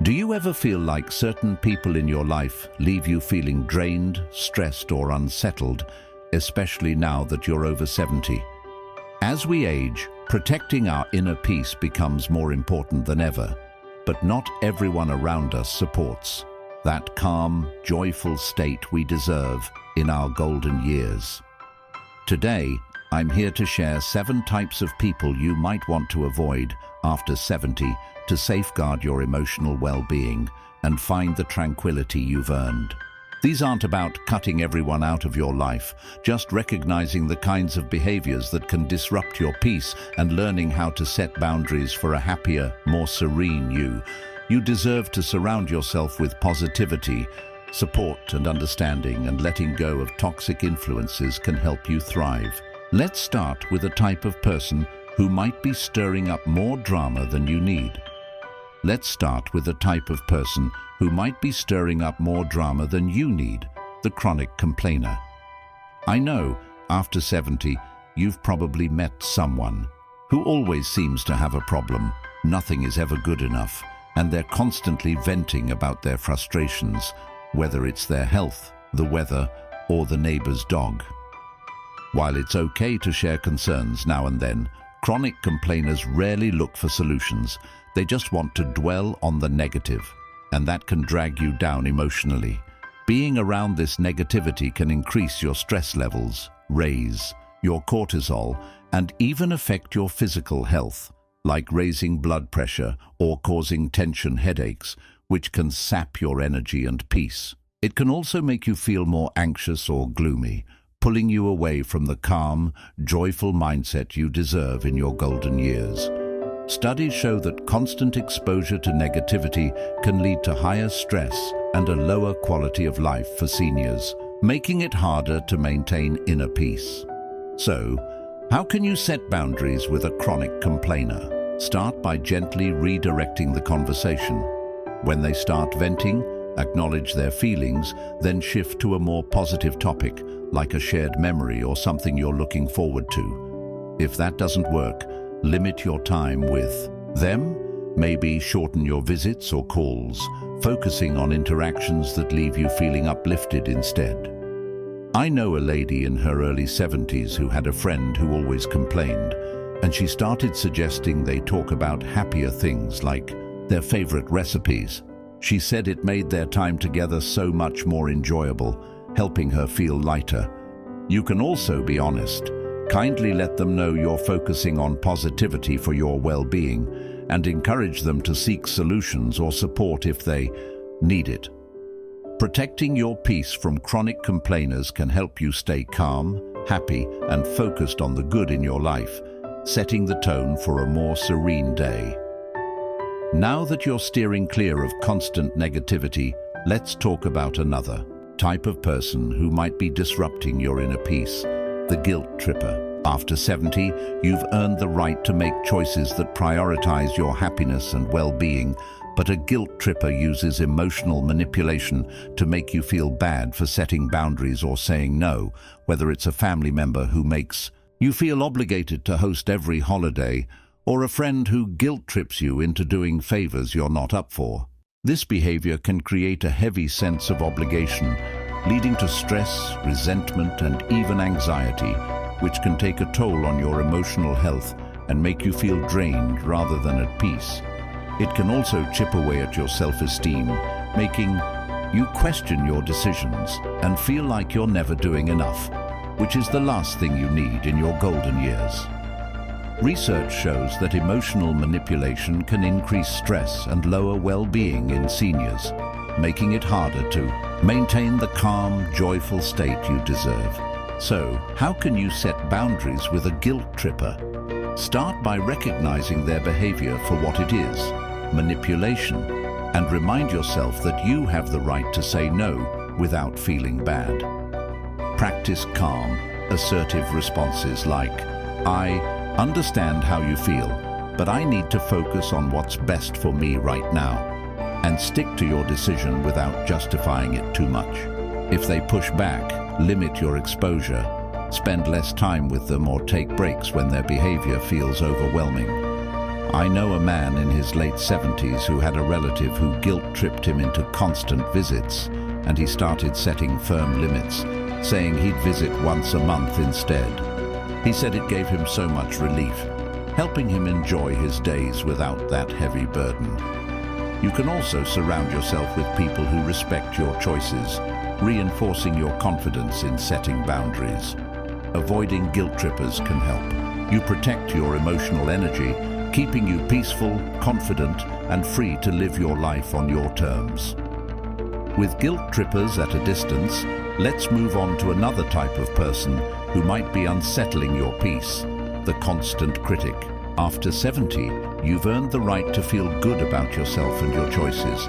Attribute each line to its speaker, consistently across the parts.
Speaker 1: Do you ever feel like certain people in your life leave you feeling drained, stressed, or unsettled, especially now that you're over 70? As we age, protecting our inner peace becomes more important than ever, but not everyone around us supports that calm, joyful state we deserve in our golden years. Today, I'm here to share 7 types of people you might want to avoid after 70 to safeguard your emotional well-being and find the tranquility you've earned. These aren't about cutting everyone out of your life, just recognizing the kinds of behaviors that can disrupt your peace and learning how to set boundaries for a happier, more serene you. You deserve to surround yourself with positivity, support and understanding, and letting go of toxic influences can help you thrive. Let's start with a type of person who might be stirring up more drama than you need. Let's start with a type of person who might be stirring up more drama than you need, the chronic complainer. I know, after 70, you've probably met someone who always seems to have a problem. Nothing is ever good enough, and they're constantly venting about their frustrations, whether it's their health, the weather, or the neighbor's dog. While it's okay to share concerns now and then, chronic complainers rarely look for solutions. They just want to dwell on the negative, and that can drag you down emotionally. Being around this negativity can increase your stress levels, raise your cortisol, and even affect your physical health, like raising blood pressure or causing tension headaches, which can sap your energy and peace. It can also make you feel more anxious or gloomy, pulling you away from the calm, joyful mindset you deserve in your golden years. Studies show that constant exposure to negativity can lead to higher stress and a lower quality of life for seniors, making it harder to maintain inner peace. So, how can you set boundaries with a chronic complainer? Start by gently redirecting the conversation. When they start venting, acknowledge their feelings, then shift to a more positive topic, like a shared memory or something you're looking forward to. If that doesn't work, limit your time with them. Maybe shorten your visits or calls, focusing on interactions that leave you feeling uplifted instead. I know a lady in her early 70s who had a friend who always complained, and she started suggesting they talk about happier things like their favorite recipes. She said it made their time together so much more enjoyable, helping her feel lighter. You can also be honest. Kindly let them know you're focusing on positivity for your well-being and encourage them to seek solutions or support if they need it. Protecting your peace from chronic complainers can help you stay calm, happy, and focused on the good in your life, setting the tone for a more serene day. Now that you're steering clear of constant negativity, let's talk about another type of person who might be disrupting your inner peace. The guilt tripper. After 70, you've earned the right to make choices that prioritize your happiness and well-being, but a guilt tripper uses emotional manipulation to make you feel bad for setting boundaries or saying no, whether it's a family member who makes you feel obligated to host every holiday, or a friend who guilt trips you into doing favors you're not up for. This behavior can create a heavy sense of obligation, leading to stress, resentment, and even anxiety, which can take a toll on your emotional health and make you feel drained rather than at peace. It can also chip away at your self-esteem, making you question your decisions and feel like you're never doing enough, which is the last thing you need in your golden years. Research shows that emotional manipulation can increase stress and lower well-being in seniors, making it harder to maintain the calm, joyful state you deserve. So, how can you set boundaries with a guilt tripper? Start by recognizing their behavior for what it is, manipulation, and remind yourself that you have the right to say no without feeling bad. Practice calm, assertive responses like, "I understand how you feel, but I need to focus on what's best for me right now," and stick to your decision without justifying it too much. If they push back, limit your exposure, spend less time with them, or take breaks when their behavior feels overwhelming. I know a man in his late 70s who had a relative who guilt-tripped him into constant visits, and he started setting firm limits, saying he'd visit once a month instead. He said it gave him so much relief, helping him enjoy his days without that heavy burden. You can also surround yourself with people who respect your choices, reinforcing your confidence in setting boundaries. Avoiding guilt trippers can help. You protect your emotional energy, keeping you peaceful, confident, and free to live your life on your terms. With guilt trippers at a distance, let's move on to another type of person who might be unsettling your peace, the constant critic. After 70, you've earned the right to feel good about yourself and your choices,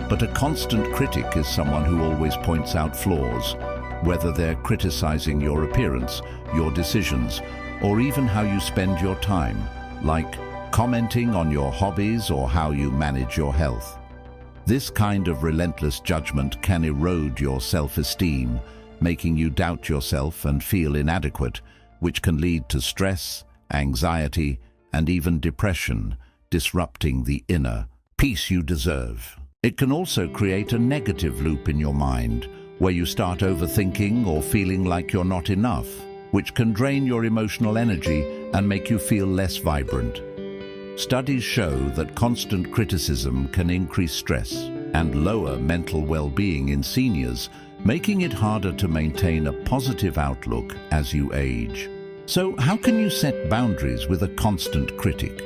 Speaker 1: but a constant critic is someone who always points out flaws, whether they're criticizing your appearance, your decisions, or even how you spend your time, like commenting on your hobbies or how you manage your health. This kind of relentless judgment can erode your self-esteem, making you doubt yourself and feel inadequate, which can lead to stress, anxiety, and even depression, disrupting the inner peace you deserve. It can also create a negative loop in your mind, where you start overthinking or feeling like you're not enough, which can drain your emotional energy and make you feel less vibrant. Studies show that constant criticism can increase stress and lower mental well-being in seniors, making it harder to maintain a positive outlook as you age. So, how can you set boundaries with a constant critic?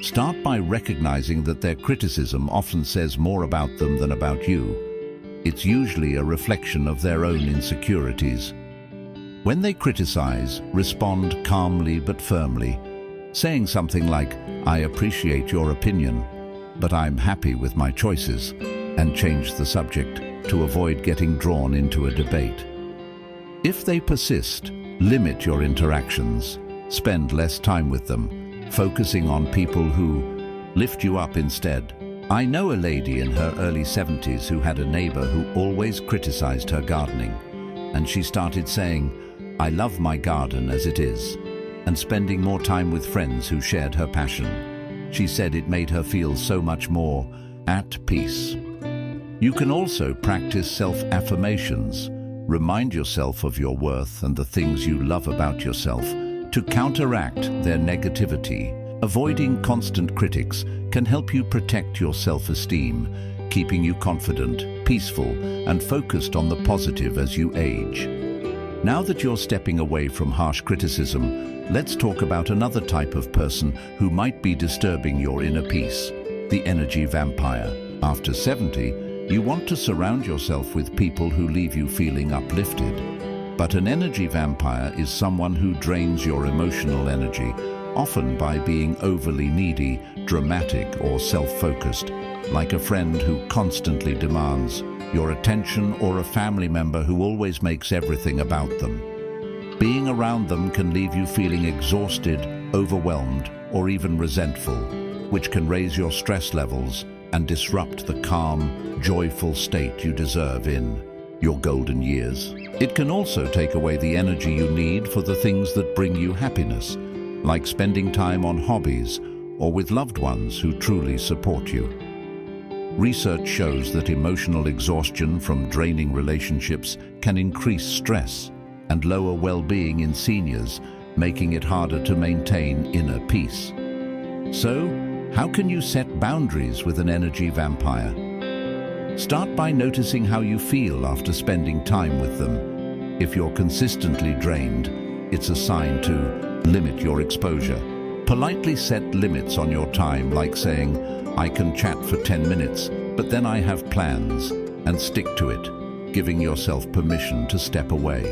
Speaker 1: Start by recognizing that their criticism often says more about them than about you. It's usually a reflection of their own insecurities. When they criticize, respond calmly but firmly, saying something like, "I appreciate your opinion, but I'm happy with my choices," and change the subject to avoid getting drawn into a debate. If they persist, limit your interactions. Spend less time with them, focusing on people who lift you up instead. I know a lady in her early 70s who had a neighbor who always criticized her gardening, and she started saying, "I love my garden as it is," and spending more time with friends who shared her passion. She said it made her feel so much more at peace. You can also practice self-affirmations. Remind yourself of your worth and the things you love about yourself to counteract their negativity. Avoiding constant critics can help you protect your self-esteem, keeping you confident, peaceful, and focused on the positive as you age. Now that you're stepping away from harsh criticism, let's talk about another type of person who might be disturbing your inner peace, the energy vampire. After 70, you want to surround yourself with people who leave you feeling uplifted. But an energy vampire is someone who drains your emotional energy, often by being overly needy, dramatic, or self-focused, like a friend who constantly demands your attention or a family member who always makes everything about them. Being around them can leave you feeling exhausted, overwhelmed, or even resentful, which can raise your stress levels and disrupt the calm, joyful state you deserve in your golden years. It can also take away the energy you need for the things that bring you happiness, like spending time on hobbies or with loved ones who truly support you. Research shows that emotional exhaustion from draining relationships can increase stress and lower well-being in seniors, making it harder to maintain inner peace. So, how can you set boundaries with an energy vampire? Start by noticing how you feel after spending time with them. If you're consistently drained, it's a sign to limit your exposure. Politely set limits on your time, like saying, "I can chat for 10 minutes, but then I have plans," and stick to it, giving yourself permission to step away.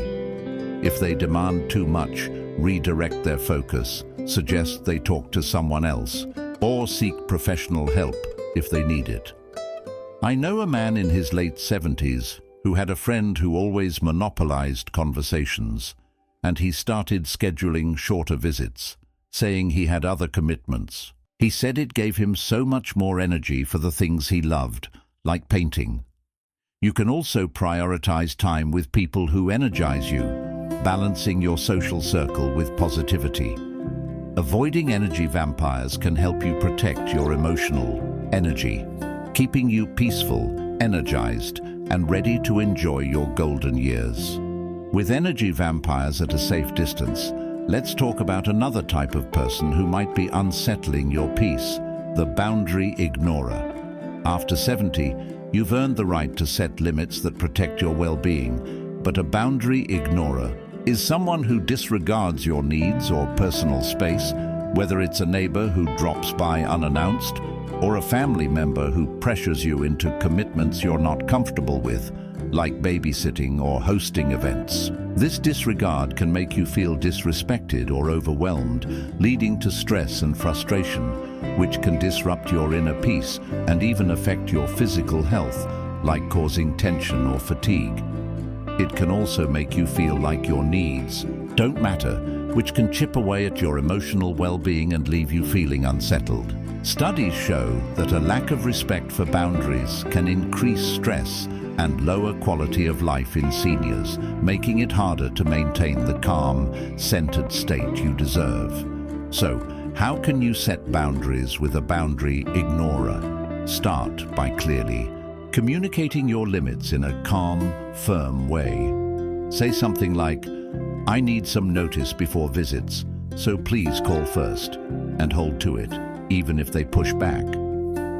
Speaker 1: If they demand too much, redirect their focus, suggest they talk to someone else, or seek professional help if they need it. I know a man in his late 70s who had a friend who always monopolized conversations, and he started scheduling shorter visits, saying he had other commitments. He said it gave him so much more energy for the things he loved, like painting. You can also prioritize time with people who energize you, balancing your social circle with positivity. Avoiding energy vampires can help you protect your emotional energy, keeping you peaceful, energized, and ready to enjoy your golden years. With energy vampires at a safe distance, let's talk about another type of person who might be unsettling your peace, the boundary ignorer. After 70, you've earned the right to set limits that protect your well-being, but a boundary ignorer is someone who disregards your needs or personal space, whether it's a neighbor who drops by unannounced or a family member who pressures you into commitments you're not comfortable with, like babysitting or hosting events. This disregard can make you feel disrespected or overwhelmed, leading to stress and frustration, which can disrupt your inner peace and even affect your physical health, like causing tension or fatigue. It can also make you feel like your needs don't matter, which can chip away at your emotional well-being and leave you feeling unsettled. Studies show that a lack of respect for boundaries can increase stress and lower quality of life in seniors, making it harder to maintain the calm, centered state you deserve. So, how can you set boundaries with a boundary ignorer? Start by clearly communicating your limits in a calm, firm way. Say something like, "I need some notice before visits, so please call first," and hold to it, even if they push back.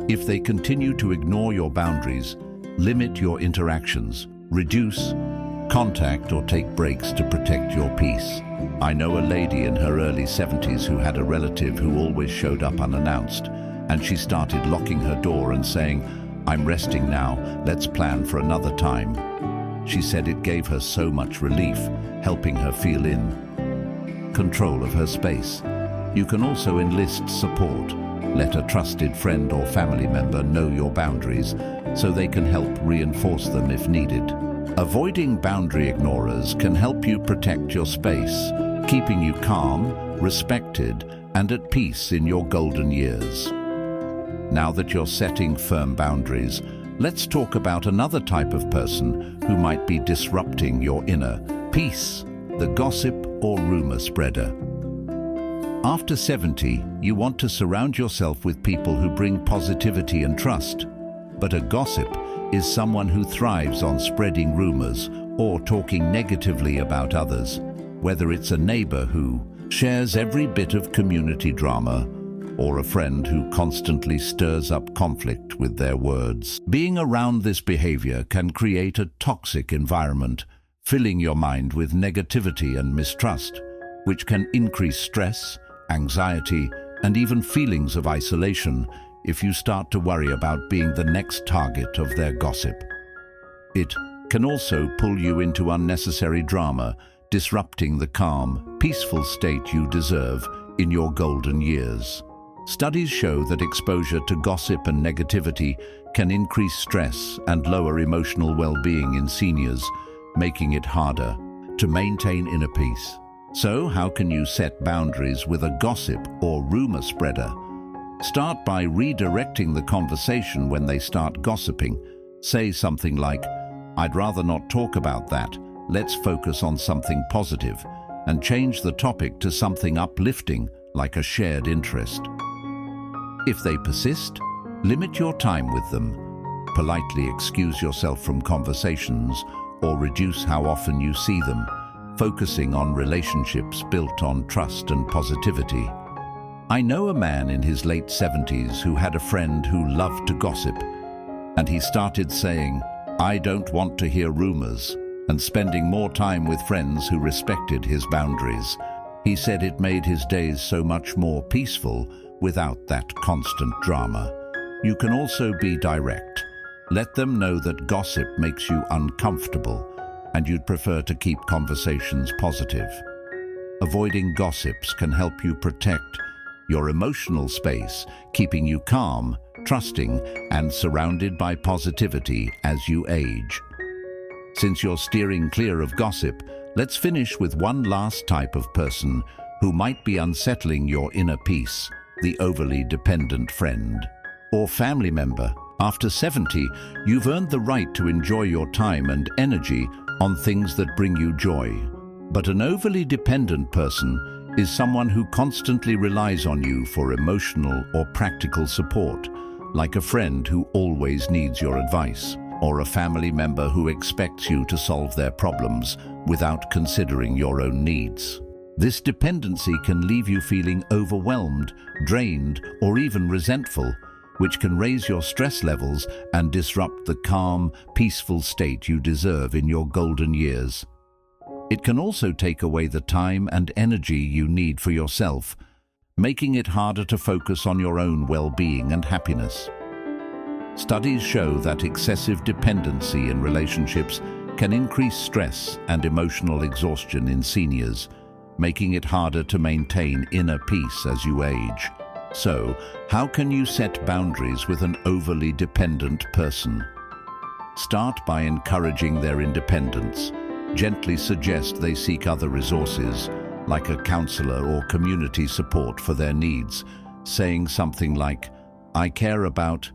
Speaker 1: If they continue to ignore your boundaries, limit your interactions, reduce contact or take breaks to protect your peace. I know a lady in her early 70s who had a relative who always showed up unannounced, and she started locking her door and saying, "I'm resting now, let's plan for another time." She said it gave her so much relief, helping her feel in control of her space. You can also enlist support. Let a trusted friend or family member know your boundaries so they can help reinforce them if needed. Avoiding boundary ignorers can help you protect your space, keeping you calm, respected, and at peace in your golden years. Now that you're setting firm boundaries, let's talk about another type of person who might be disrupting your inner peace, the gossip or rumor spreader. After 70, you want to surround yourself with people who bring positivity and trust. But a gossip is someone who thrives on spreading rumors or talking negatively about others, whether it's a neighbor who shares every bit of community drama or a friend who constantly stirs up conflict with their words. Being around this behavior can create a toxic environment, filling your mind with negativity and mistrust, which can increase stress, anxiety, and even feelings of isolation if you start to worry about being the next target of their gossip. It can also pull you into unnecessary drama, disrupting the calm, peaceful state you deserve in your golden years. Studies show that exposure to gossip and negativity can increase stress and lower emotional well-being in seniors, making it harder to maintain inner peace. So, how can you set boundaries with a gossip or rumor spreader? Start by redirecting the conversation when they start gossiping. Say something like, "I'd rather not talk about that. Let's focus on something positive," and change the topic to something uplifting, like a shared interest. If they persist, limit your time with them. Politely excuse yourself from conversations or reduce how often you see them, focusing on relationships built on trust and positivity. I know a man in his late 70s who had a friend who loved to gossip, and he started saying, "I don't want to hear rumors," and spending more time with friends who respected his boundaries. He said it made his days so much more peaceful without that constant drama. You can also be direct. Let them know that gossip makes you uncomfortable and you'd prefer to keep conversations positive. Avoiding gossips can help you protect your emotional space, keeping you calm, trusting, and surrounded by positivity as you age. Since you're steering clear of gossip, let's finish with one last type of person who might be unsettling your inner peace, the overly dependent friend or family member. After 70, you've earned the right to enjoy your time and energy on things that bring you joy. But an overly dependent person is someone who constantly relies on you for emotional or practical support, like a friend who always needs your advice, or a family member who expects you to solve their problems without considering your own needs. This dependency can leave you feeling overwhelmed, drained, or even resentful, which can raise your stress levels and disrupt the calm, peaceful state you deserve in your golden years. It can also take away the time and energy you need for yourself, making it harder to focus on your own well-being and happiness. Studies show that excessive dependency in relationships can increase stress and emotional exhaustion in seniors, making it harder to maintain inner peace as you age. So, how can you set boundaries with an overly dependent person? Start by encouraging their independence. Gently suggest they seek other resources, like a counselor or community support for their needs, saying something like, "I care about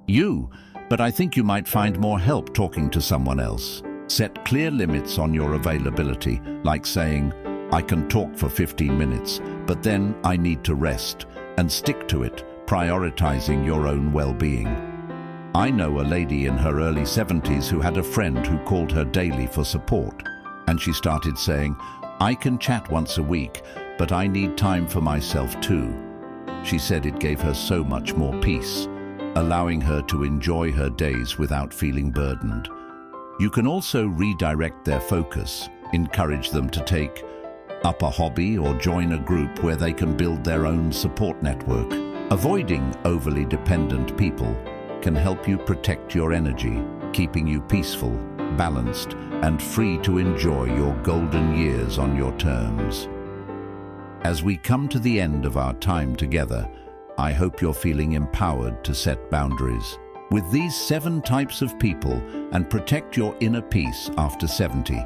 Speaker 1: you, but I think you might find more help talking to someone else." Set clear limits on your availability, like saying, "I can talk for 15 minutes, but then I need to rest," and stick to it, prioritizing your own well-being. I know a lady in her early 70s who had a friend who called her daily for support, and she started saying, "I can chat once a week, but I need time for myself too." She said it gave her so much more peace, allowing her to enjoy her days without feeling burdened. You can also redirect their focus, encourage them to take up a hobby or join a group where they can build their own support network. Avoiding overly dependent people can help you protect your energy, keeping you peaceful, balanced, and free to enjoy your golden years on your terms. As we come to the end of our time together, I hope you're feeling empowered to set boundaries with these 7 types of people and protect your inner peace after 70.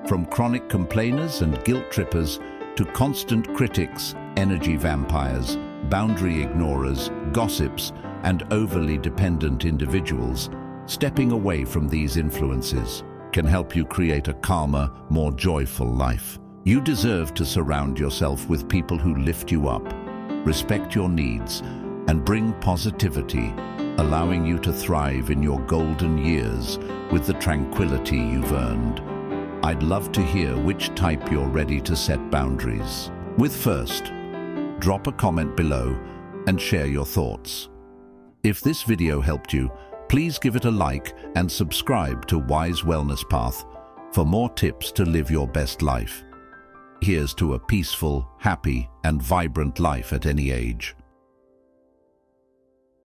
Speaker 1: From chronic complainers and guilt trippers to constant critics, energy vampires, boundary ignorers, gossips, and overly dependent individuals, stepping away from these influences can help you create a calmer, more joyful life. You deserve to surround yourself with people who lift you up, respect your needs, and bring positivity, allowing you to thrive in your golden years with the tranquility you've earned. I'd love to hear which type you're ready to set boundaries with first. Drop a comment below and share your thoughts. If this video helped you, please give it a like and subscribe to Wise Wellness Path for more tips to live your best life. Here's to a peaceful, happy, and vibrant life at any age.